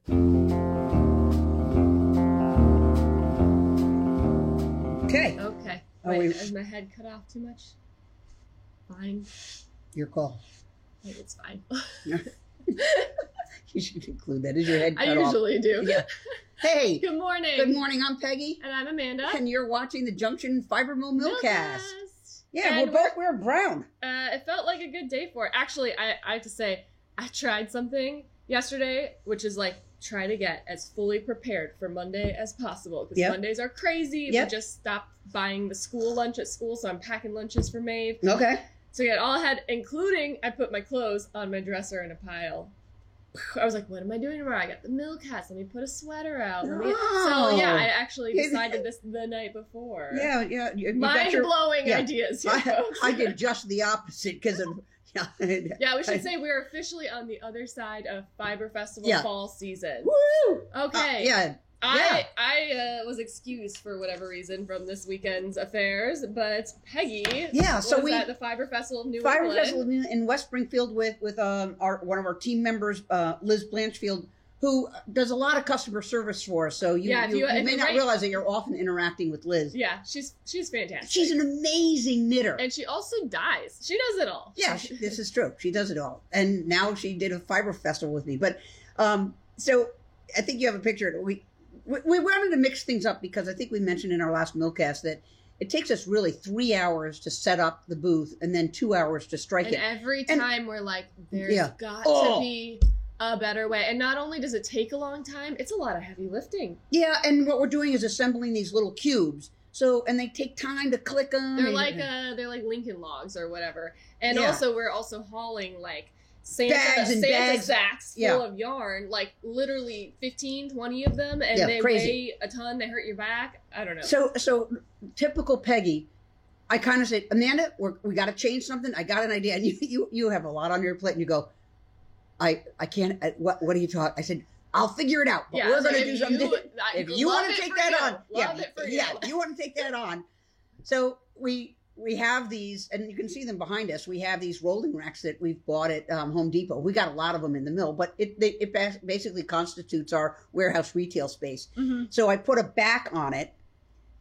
Okay. Okay. Oh, Wait, is my head cut off too much? Fine. Your call. Wait, it's fine. You should include that. Is your head cut I off? usually do. Yeah. Hey. Good morning. Good morning. I'm Peggy. And I'm Amanda. And you're watching the Junction Fiber Mill Millcast. Yeah, And we're brown. It felt like a good day for it. Actually, I have to say, I tried something yesterday, which is like, try to get as fully prepared for Monday as possible. Because Mondays are crazy. Yep. We just stopped buying the school lunch at school, so I'm packing lunches for Maeve. Okay. So yeah, all I had, including I put my clothes on my dresser in a pile. I was like, what am I doing tomorrow? I got the Millcast. Let me put a sweater out. So yeah, I actually decided this the night before. Yeah. Mind-blowing ideas here, folks. I did just the opposite because of... Yeah, we should say we're officially on the other side of Fiber Festival fall season. Woo! Okay. Yeah. I was excused for whatever reason from this weekend's affairs, but Peggy was at the Fiber Festival of New England. Fiber Festival in West Springfield with one of our team members, Liz Blanchfield, who does a lot of customer service for us. So you may not realize that you're often interacting with Liz. Yeah, she's fantastic. She's an amazing knitter. And she also dyes. She does it all. Yeah, this is true. She does it all. And now she did a Fiber Festival with me. But so I think you have a picture. We wanted to mix things up because I think we mentioned in our last Millcast that it takes us really 3 hours to set up the booth and then 2 hours to strike it. And every time we're like, there's got to be a better way. And not only does it take a long time, it's a lot of heavy lifting. Yeah, and what we're doing is assembling these little cubes. And they take time to click them. They're like Lincoln logs or whatever. And also we're also hauling like Santa sacks full of yarn, like literally 15, 20 of them, and they weigh a ton, they hurt your back. I don't know. So typical Peggy, I kind of said, Amanda, we got to change something. I got an idea. And you have a lot on your plate, and you go, I can't, what are you talking? I said, I'll figure it out, but we're going to do something. If you want to take that on, you want to take that on. So we have these, and you can see them behind us. We have these rolling racks that we've bought at Home Depot. We got a lot of them in the mill, but it basically constitutes our warehouse retail space. Mm-hmm. So I put a back on it,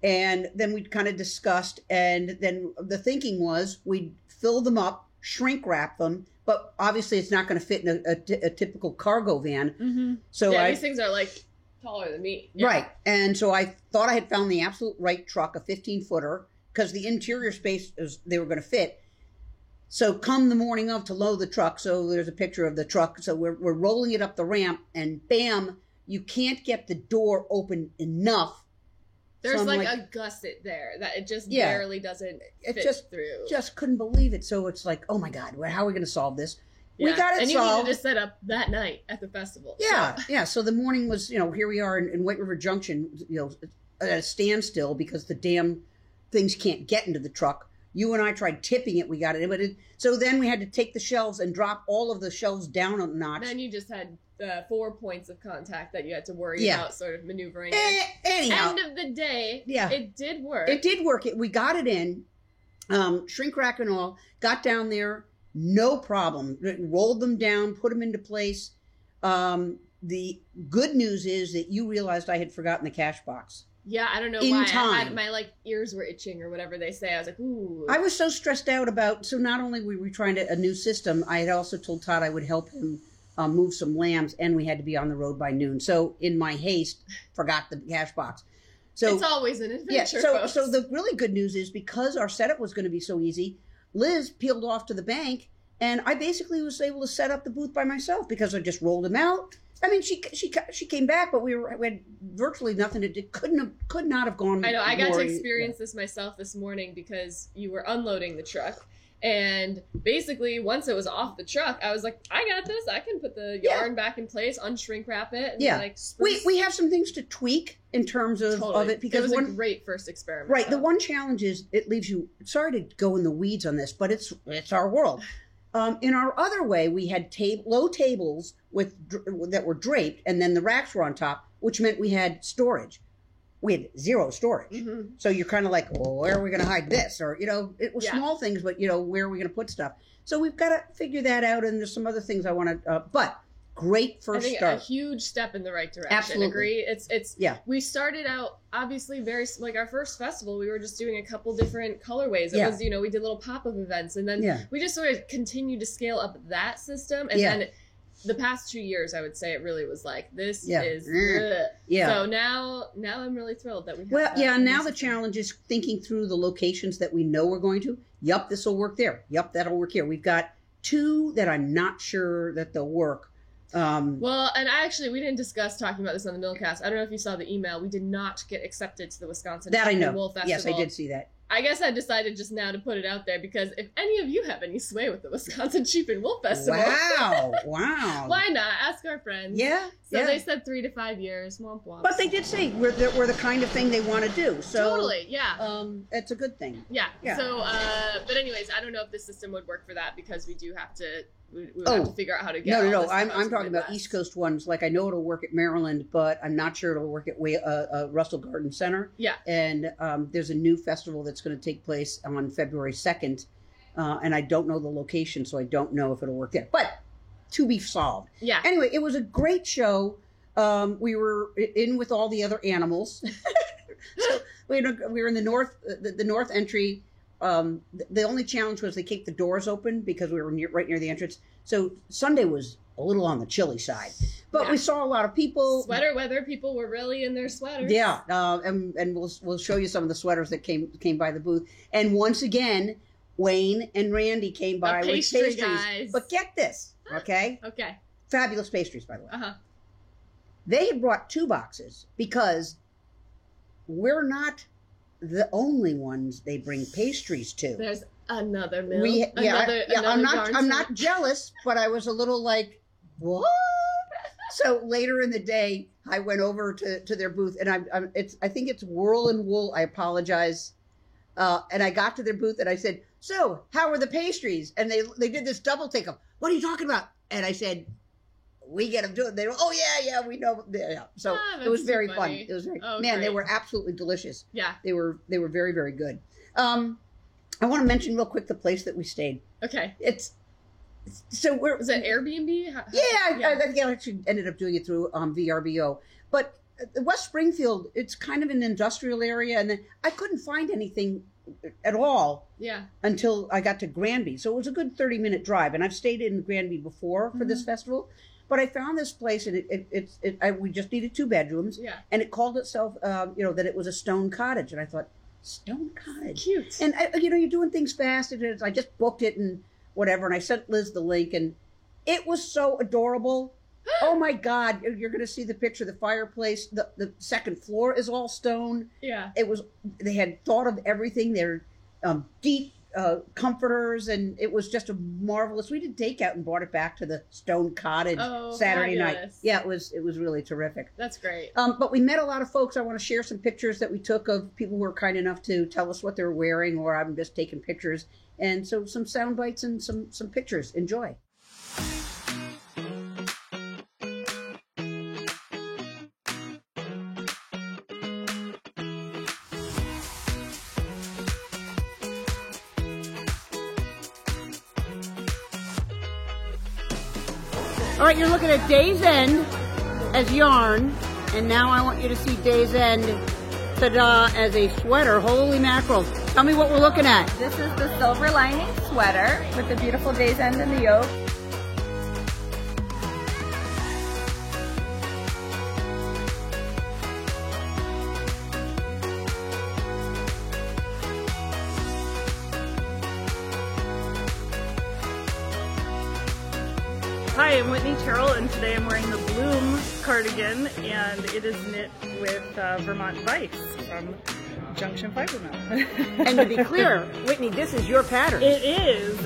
and then we kind of discussed, and then the thinking was we'd fill them up, shrink wrap them, but obviously it's not going to fit in a typical cargo van. Mm-hmm. So these things are like taller than me. Yeah. Right. And so I thought I had found the absolute right truck, a 15-footer, because the interior space they were going to fit. So come the morning of to load the truck. So there's a picture of the truck. So we're rolling it up the ramp, and bam, you can't get the door open enough. There's like a gusset there that it just barely doesn't fit through. Just couldn't believe it. So it's like, oh my God, how are we going to solve this? Yeah. We got it solved. And you needed to set up that night at the festival. Yeah, yeah. So the morning was, here we are in White River Junction, at a standstill because the damn things can't get into the truck. You and I tried tipping it. We got it. But so then we had to take the shelves and drop all of the shelves down a notch. Then you just had 4 points of contact that you had to worry about sort of maneuvering. Anyhow. End of the day, it did work. It did work. We got it in, shrink rack and all, got down there, no problem. Rolled them down, put them into place. The good news is that you realized I had forgotten the cash box. Yeah, I don't know why. I had my ears were itching or whatever they say. I was like, ooh. I was so stressed out so not only were we trying a new system, I had also told Todd I would help him move some lambs, and we had to be on the road by noon. So in my haste, forgot the cash box. So it's always an adventure. Yeah, so the really good news is because our setup was going to be so easy, Liz peeled off to the bank, and I basically was able to set up the booth by myself because I just rolled them out. I mean, she came back, but we had virtually nothing to do. Could not have gone. I know. I got to experience this myself this morning because you were unloading the truck, and basically once it was off the truck, I was like, I got this. I can put the yarn back in place, unshrink wrap it. And we have some things to tweak in terms of it because it was a great first experiment. Right. The one challenge is it leaves you. Sorry to go in the weeds on this, but it's our world. In our other way, we had low tables that were draped, and then the racks were on top, which meant we had storage. We had zero storage. Mm-hmm. So you're kind of like, well, where are we going to hide this? Or, it was small things, but, where are we going to put stuff? So we've got to figure that out, and there's some other things I want to, but great first start. A huge step in the right direction. Absolutely. Agree. It's we started out obviously very like our first festival. We were just doing a couple different colorways. It was we did little pop-up events, and then we just sort of continued to scale up that system, and then. The past 2 years, I would say it really was like, this is So now I'm really thrilled that we have now the challenge is thinking through the locations that we know we're going to. Yup, this will work there. Yup, that'll work here. We've got 2 that I'm not sure that they'll work. Well, and we didn't discuss talking about this on the Millcast. I don't know if you saw the email. We did not get accepted to the Wisconsin That I know. Wool Festival. Yes, I did see that. I guess I decided just now to put it out there because if any of you have any sway with the Wisconsin Sheep and Wool Festival, wow, why not ask our friends? So they said 3 to 5 years. Womp womp. But they did say we're the kind of thing they want to do. So totally, it's a good thing. Yeah. So, but anyways, I don't know if this system would work for that because we do have to. We would have to figure out how to get. No. I'm talking about East Coast ones. Like I know it'll work at Maryland, but I'm not sure it'll work at Russell Garden Center. Yeah. And there's a new festival that's going to take place on February 2nd, and I don't know the location, so I don't know if it'll work there. But to be solved. Yeah. Anyway, it was a great show. We were in with all the other animals. So we were in the north entry. The only challenge was they kept the doors open because we were right near the entrance. So Sunday was a little on the chilly side, but we saw a lot of people. Sweater weather, people were really in their sweaters. Yeah, and we'll show you some of the sweaters that came by the booth. And once again, Wayne and Randy came by with pastries. Guys. But get this, okay? Okay. Fabulous pastries, by the way. They had brought 2 boxes because we're not the only ones they bring pastries to. There's another mill. I'm not jealous, but I was a little like, what? So later in the day, I went over to their booth, and I think it's Whirl and Wool. I apologize. And I got to their booth, and I said, "So, how are the pastries?" And they did this double take of, "What are you talking about?" And I said, "We get them doing." They were, "Oh yeah, we know." Yeah. So it was very fun. It was very man. Great. They were absolutely delicious. Yeah, they were very, very good. I want to mention real quick the place that we stayed. Okay, was it Airbnb? I actually ended up doing it through VRBO, but West Springfield, it's kind of an industrial area, and then I couldn't find anything at all. Yeah. Until I got to Granby, so it was a good 30-minute drive, and I've stayed in Granby before for this festival. But I found this place, and we just needed 2 bedrooms. Yeah. And it called itself, that it was a stone cottage. And I thought, stone cottage? Cute. And, you're doing things fast. And I just booked it and whatever. And I sent Liz the link. And it was so adorable. Oh, my God. You're going to see the picture. The fireplace, the second floor is all stone. Yeah. They had thought of everything. They're deep comforters, and it was just a marvelous. We did takeout and brought it back to the Stone Cottage Saturday night. Yeah, it was really terrific. That's great. But we met a lot of folks. I want to share some pictures that we took of people who were kind enough to tell us what they're wearing, or I'm just taking pictures. And so some sound bites and some pictures. Enjoy. All right, you're looking at Day's End as yarn, and now I want you to see Day's End, ta-da, as a sweater. Holy mackerel. Tell me what we're looking at. This is the silver lining sweater with the beautiful Day's End in the yoke. Hi, I'm Whitney Terrell, and today I'm wearing the Bloom cardigan, and it is knit with Vermont Vice from Junction Fiber Mill. And to be clear, Whitney, this is your pattern. It is.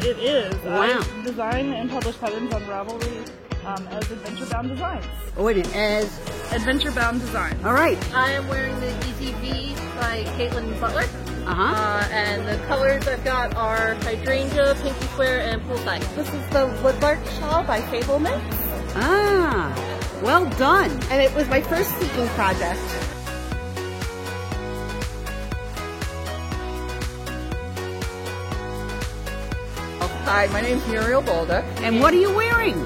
Wow. I design and publish patterns on Ravelry as Adventure Bound Designs. Oh, wait a minute, as? Adventure Bound Designs. All right. I am wearing the Easy V by Caitlin Butler. And the colors I've got are Hydrangea, Pinky Square, and Poolside. This is the Woodlark Shawl by Fablements. Ah, well done. And it was my first seeking project. Hi, my name's Muriel Bolduc. And what are you wearing?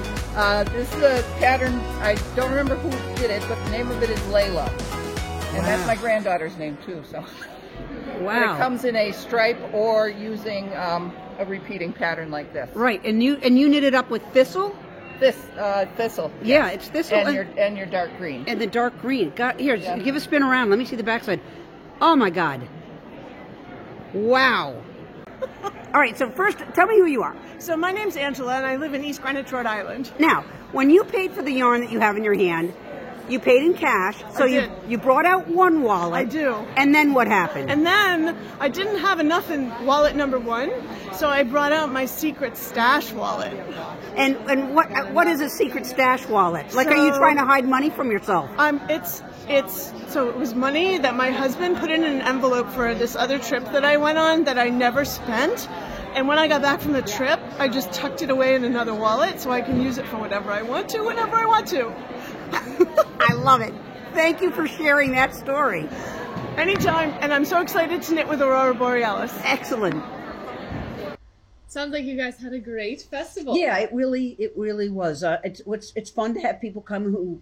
This is a pattern, I don't remember who did it, but the name of it is Layla. And that's my granddaughter's name too, so. Wow. And it comes in a stripe or using a repeating pattern like this. Right, and you knit it up with thistle? Thistle. Yeah, it's thistle. And your dark green. And the dark green. Here, give a spin around. Let me see the backside. Oh my God. Wow. All right, so first, tell me who you are. So my name's Angela, and I live in East Greenwich, Rhode Island. Now, when you paid for the yarn that you have in your hand, you paid in cash, so you brought out one wallet. I do. And then what happened? And then I didn't have enough in wallet number 1, so I brought out my secret stash wallet. And what is a secret stash wallet? Like, are you trying to hide money from yourself? So it was money that my husband put in an envelope for this other trip that I went on that I never spent. And when I got back from the trip, I just tucked it away in another wallet so I can use it for whatever I want to, whenever I want to. I love it. Thank you for sharing that story. Anytime. And I'm so excited to knit with Aurora Borealis. Excellent. Sounds like you guys had a great festival. Yeah, it really was. It's fun to have people come who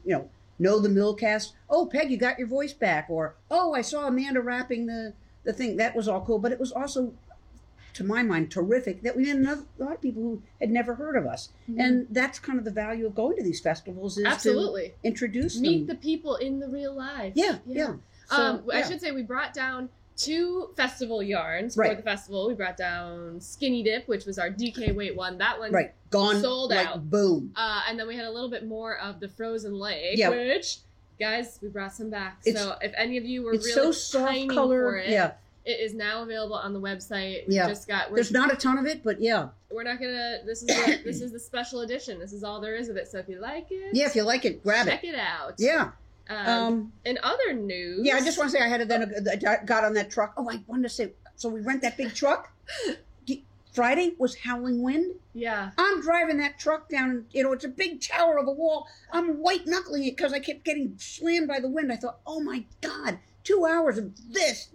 know the Millcast. Oh, Peg, you got your voice back. Or, oh, I saw Amanda rapping the thing. That was all cool. But it was also, to my mind, terrific that we had a lot of people who had never heard of us. Mm-hmm. And that's kind of the value of going to these festivals, is to introduce them. Meet the people in the real life. Yeah. So, I should say we brought down 2 festival yarns for the festival. We brought down Skinny Dip, which was our DK weight one. That one gone, sold out. Boom. And then we had a little bit more of the Frozen Lake, which, guys, we brought some back. So if any of you were really so soft color, for it, it is now available on the website. We just got. There's not a ton of it, but we're not gonna. This is the special edition. This is all there is of it. So if you like it, if you like it, grab check it out. Yeah. In other news, I just want to say I got on that truck. Oh, I wanted to say, so we rent that big truck. Friday was howling wind. Yeah. I'm driving that truck down, it's a big tower of a wall. I'm white knuckling it because I kept getting slammed by the wind. I thought, oh my God, 2 hours of this.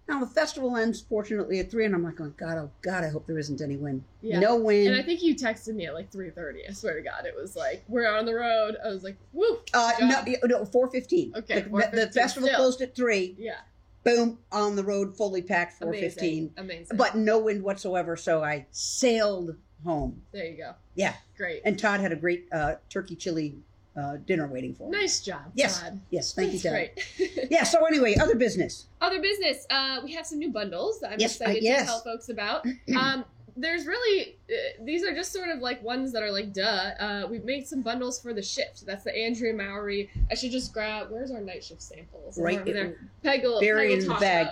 Now the festival ends, fortunately, at 3, and I'm like, oh God, I hope there isn't any wind. Yeah. No wind. And I think you texted me at like 3:30. I swear to God, it was like, we're on the road. I was like, woo. No, 4:15. Okay, the festival closed at 3. Yeah. Boom, on the road, fully packed, 4:15. Amazing. But no wind whatsoever, so I sailed home. There you go. Yeah. Great. And Todd had a great turkey chili dinner waiting for him. Nice job, yes. Todd. Yes, thank you, Todd. Great. Yeah, so anyway, other business. We have some new bundles that I'm excited to tell folks about. There's really, these are just sort of like ones that are like, we've made some bundles for the shift. That's the Andrea Mowry. I should just grab, where's our night shift samples? Right there. Peggle, buried in the bag.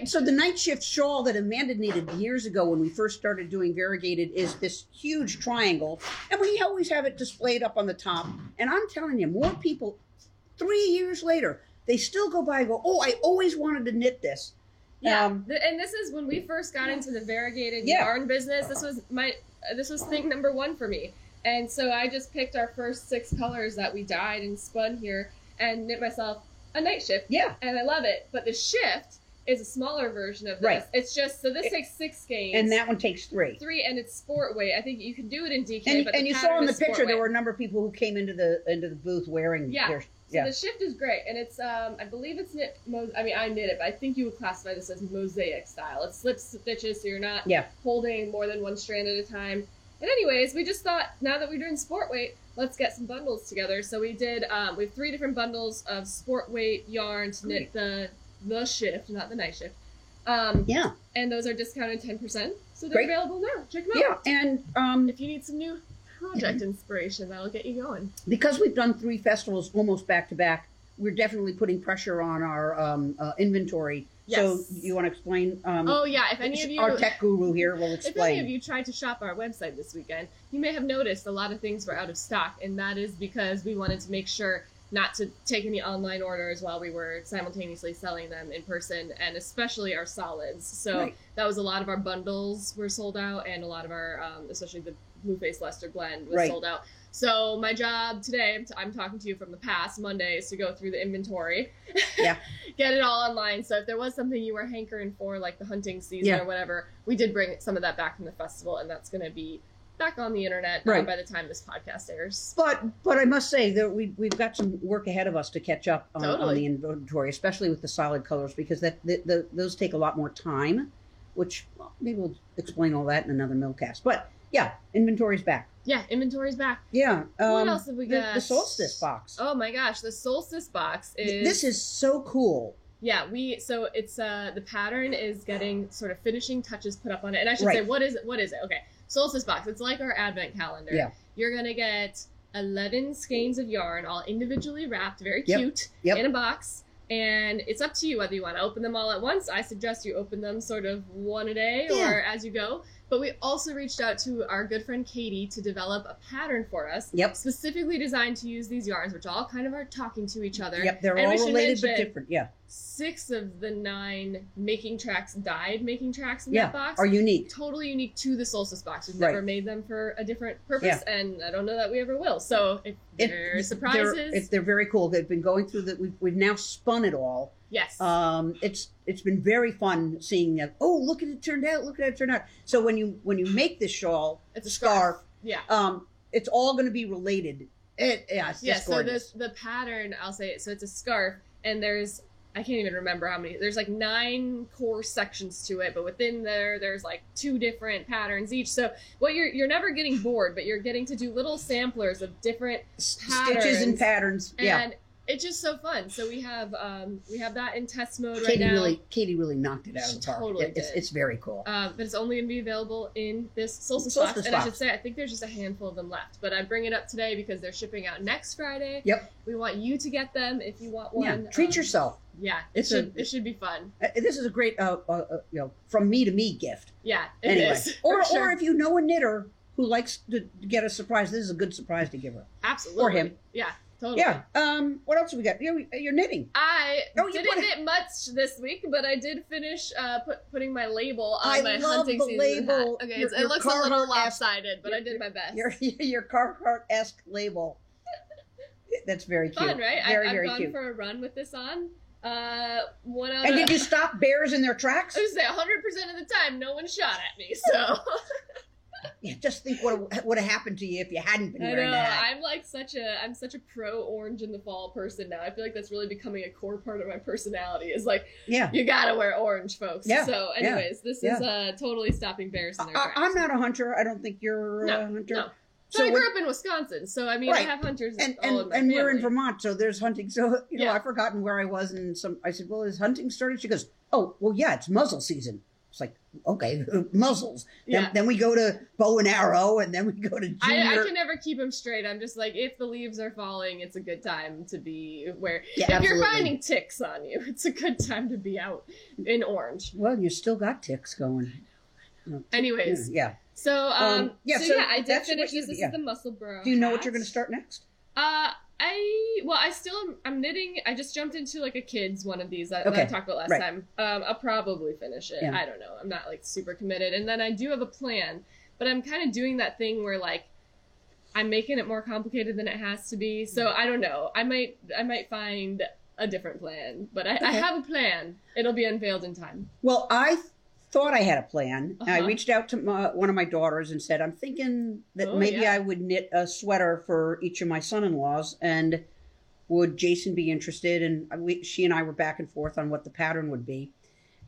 So the night shift shawl that Amanda needed years ago when we first started doing variegated is this huge triangle, and we always have it displayed up on the top. And I'm telling you, more people, 3 years later, they still go by and go, oh, I always wanted to knit this. Yeah, and this is when we first got into the variegated yarn business. This was thing number 1 for me. And so I just picked our first 6 colors that we dyed and spun here and knit myself a night shift. Yeah. And I love it. But the shift is a smaller version of this. Right. It's just, so this takes 6 skeins. And that one takes 3. 3, and it's sport weight. I think you can do it in DK, and you saw in the picture there were a number of people who came into the booth wearing their... So the shift is great, and it's, I believe it's knit, I knit it, but I think you would classify this as mosaic style. It's slip stitches, so you're not holding more than 1 strand at a time. And anyways, we just thought, now that we're doing sport weight, let's get some bundles together. So we did, we have 3 different bundles of sport weight yarn to knit the shift, not the night shift. And those are discounted 10%, so they're available now. Check them out. Yeah, and if you need some new project inspiration, that'll get you going. Because we've done 3 festivals almost back to back, we're definitely putting pressure on our inventory. Yes. So you want to explain? If any of you, our tech guru here will explain. If any of you tried to shop our website this weekend, you may have noticed a lot of things were out of stock, and that is because we wanted to make sure not to take any online orders while we were simultaneously selling them in person, and especially our solids. So that was a lot of our bundles were sold out, and a lot of our, especially the Blueface Leicester blend was sold out. So my job today, I'm talking to you from the past, Monday, is to go through the inventory, get it all online. So if there was something you were hankering for, like the hunting season or whatever, we did bring some of that back from the festival, and that's going to be back on the internet right. by the time this podcast airs. But I must say that we've got some work ahead of us to catch up on the inventory, especially with the solid colors, because those take a lot more time, which maybe we'll explain all that in another Millcast. But yeah, inventory's back. Yeah, inventory's back. Yeah. What else have we got? The solstice box. Oh my gosh, the solstice box is... This is so cool. Yeah, so it's the pattern is getting sort of finishing touches put up on it. And I should say, what is it? Okay, solstice box. It's like our advent calendar. Yeah. You're going to get 11 skeins of yarn, all individually wrapped, very cute, in a box. And it's up to you whether you want to open them all at once. I suggest you open them sort of one a day or as you go. But we also reached out to our good friend Katie to develop a pattern for us, specifically designed to use these yarns, which all kind of are talking to each other. Yep, they're all related but different. Yeah. 6 of the 9 dyed making tracks in that box are unique. Totally unique to the solstice box. We've never made them for a different purpose, and I don't know that we ever will. So if there are surprises, they're very cool. They've been going through that. We've now spun it all. Yes. It's been very fun seeing that. Oh, look at it turned out. Look at it turned out. So when you make this shawl, it's a scarf. Yeah. It's all going to be related. It's just gorgeous. So the pattern, I'll say it. So it's a scarf, and I can't even remember how many. There's like 9 core sections to it, but within there's like 2 different patterns each. So you're never getting bored, but you're getting to do little samplers of different patterns, stitches and patterns. And it's just so fun. So we have that in test mode right now. Katie really knocked it out of the park. Totally did. It's very cool. But it's only going to be available in this solstice box. And I should say, I think there's just a handful of them left. But I bring it up today because they're shipping out next Friday. Yep. We want you to get them if you want one. Yeah, treat yourself. Yeah, it should be fun. This is a great, from me to me gift. Yeah, it is. Or if you know a knitter who likes to get a surprise, this is a good surprise to give her. Absolutely. Or him. Yeah. Totally. Yeah. What else have we got? You're knitting. I didn't knit much this week, but I did finish putting my label on my hunting season label. hat. Okay, it looks a little lopsided, but I did my best. Your Carhartt-esque label. That's very cute. Fun, right? Very I've cute. gone for a run with this on. Did you stop bears in their tracks? I was say 100% of the time, no one shot at me. So. Yeah, just think what would have happened to you if you hadn't been wearing that. I'm such a pro orange in the fall person now. I feel like that's really becoming a core part of my personality. Is like, you gotta wear orange, folks. Yeah. So, anyways, this is totally stopping bears in their tracks. I'm not a hunter. I don't think you're a hunter. No. So I grew up in Wisconsin, so I mean, I have hunters all in my family. We're in Vermont, so there's hunting. So I've forgotten where I was, and I said, "Well, is hunting started?" She goes, "Oh, well, yeah, it's muzzle season." It's like, okay, muzzles. Then we go to bow and arrow, and then we go to junior. I can never keep them straight. I'm just like, if the leaves are falling, it's a good time to be where. Yeah, if absolutely. You're finding ticks on you, it's a good time to be out in orange. Well, you still got ticks going. Anyways. Yeah. So, I did finish this. This is the Musselburgh. Do you know what you're going to start next? I'm knitting. I just jumped into like a kid's one of these that I talked about last time. I'll probably finish it. Yeah. I don't know. I'm not like super committed. And then I do have a plan, but I'm kind of doing that thing where like I'm making it more complicated than it has to be. So I don't know. I might find a different plan, but I have a plan. It'll be unveiled in time. Well, I thought I had a plan. I reached out to one of my daughters and said, I'm thinking that I would knit a sweater for each of my son-in-laws, and would Jason be interested? And she and I were back and forth on what the pattern would be.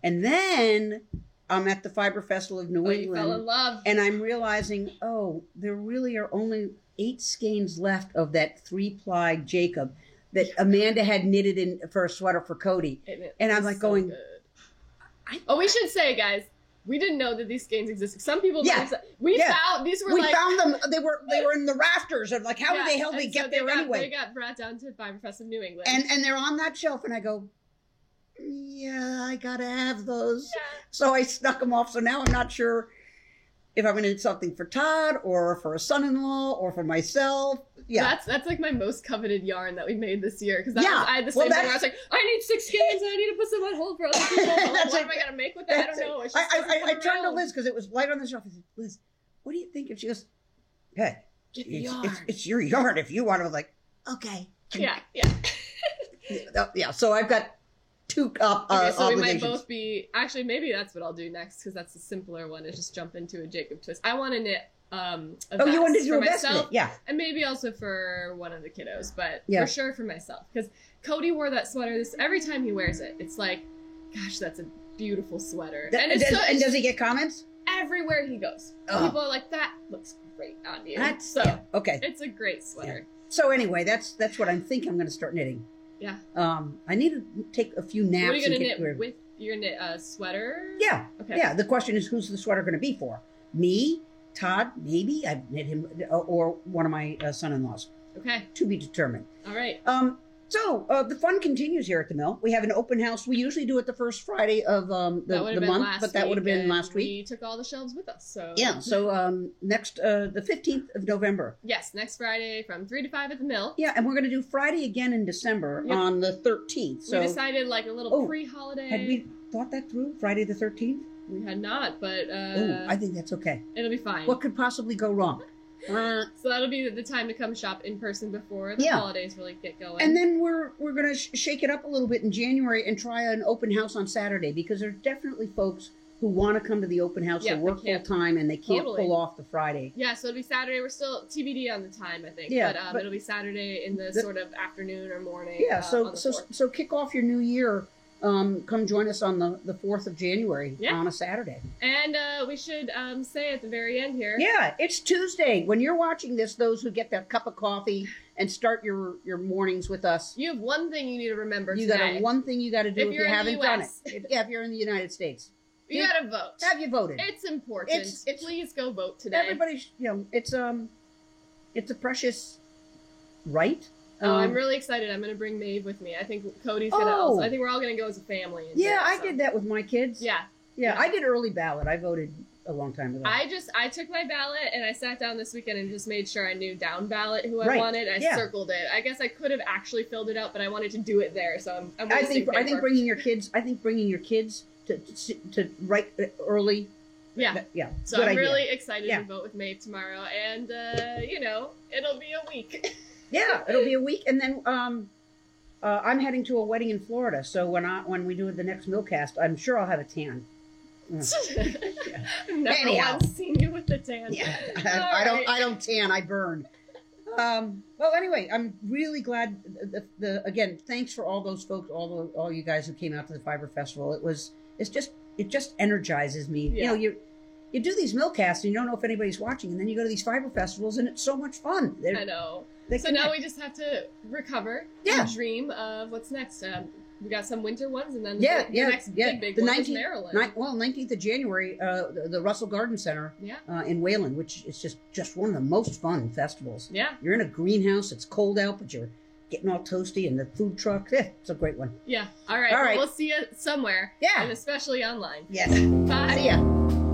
And then I'm at the Fiber Festival of New England. You fell in love. And I'm realizing, there really are only 8 skeins left of that 3-ply Jacob that Amanda had knitted in for a sweater for Cody. And I'm like going... Good. We should say, guys, we didn't know that these skeins existed. Some people found these were. We found them. They were in the rafters of like how the hell they get there anyway? They got brought down to Fiber Fest of New England, and they're on that shelf. And I go, I gotta have those. Yeah. So I snuck them off. So now I'm not sure if I'm gonna knit something for Todd or for a son-in-law or for myself. Yeah, that's like my most coveted yarn that we made this year, because I had the same thing where I was like, I need 6 skeins and I need to put some on hold for other people. What am I gonna make with that? I don't know. I turned to Liz because it was light on the shelf. I said, Liz, what do you think? And she goes, hey, get the yarn. It's your yarn if you want. I was like, okay. Yeah. Yeah. So I've got 2 so we might both be. Actually, maybe that's what I'll do next, because that's the simpler one. Is just jump into a Jacob twist. I want to knit you wanted to do a vest myself, knit, yeah. And maybe also for one of the kiddos, but for sure for myself. Because Cody wore that sweater, every time he wears it, it's like, gosh, that's a beautiful sweater. And does he get comments? Everywhere he goes. People are like, that looks great on you. Okay. It's a great sweater. Yeah. So anyway, that's what I'm thinking I'm going to start knitting. Yeah. I need to take a few naps. What are you going to knit with? You're going to knit a sweater? Yeah. Okay. Yeah. The question is, who's the sweater going to be for? Me, Todd, maybe. I've knit him, or one of my son-in-laws. Okay. To be determined. All right. So the fun continues here at the mill. We have an open house. We usually do it the first Friday of the month, but that would have been last week. We took all the shelves with us, so yeah. So next the 15th of November. Yes, next Friday from 3 to 5 at the mill. Yeah, and we're going to do Friday again in December on the 13th. So we decided like a little pre-holiday. Had we thought that through? Friday the 13th? We had not, but I think that's okay. It'll be fine. What could possibly go wrong? So that'll be the time to come shop in person before the holidays really get going. And then we're going to shake it up a little bit in January and try an open house on Saturday, because there's definitely folks who want to come to the open house. They work full time and they can't pull off the Friday. Yeah, so it'll be Saturday. We're still TBD on the time, I think. Yeah, but it'll be Saturday in the sort of afternoon or morning. Yeah, so kick off your new year. Come join us on the 4th of January on a Saturday. And we should say at the very end here. Yeah, it's Tuesday. When you're watching this, those who get that cup of coffee and start your mornings with us. You have one thing you need to remember today. Got one thing you got to do if you haven't done it. If you're in the United States. You got to vote. Have you voted? It's important. Please go vote today. Everybody, it's a precious right. I'm really excited. I'm going to bring Maeve with me. I think Cody's going to also. I think we're all going to go as a family. I did that with my kids. Yeah. I did early ballot. I voted a long time ago. I took my ballot and I sat down this weekend and just made sure I knew down ballot who I wanted. I circled it. I guess I could have actually filled it out, but I wanted to do it there. So I think bringing your kids. To write early. Yeah. Yeah. So I'm really excited to vote with Maeve tomorrow, and it'll be a week. Yeah, it'll be a week, and then I'm heading to a wedding in Florida. So when we do the next Millcast, I'm sure I'll have a tan. Never once seen you with a tan. Yeah, I don't tan. I burn. Well, anyway, I'm really glad. Again, thanks for all those folks, all you guys who came out to the Fiber Festival. It just energizes me. Yeah. You do these Millcasts and you don't know if anybody's watching, and then you go to these Fiber Festivals and it's so much fun. I know. So now we just have to recover and dream of what's next. We got some winter ones, and then the next big one is Maryland. 19th of January, the Russell Garden Center in Wayland, which is just one of the most fun festivals. Yeah. You're in a greenhouse, it's cold out, but you're getting all toasty, and the food truck, it's a great one. Yeah. All right. We'll see you somewhere. Yeah. And especially online. Yes. Bye. See ya.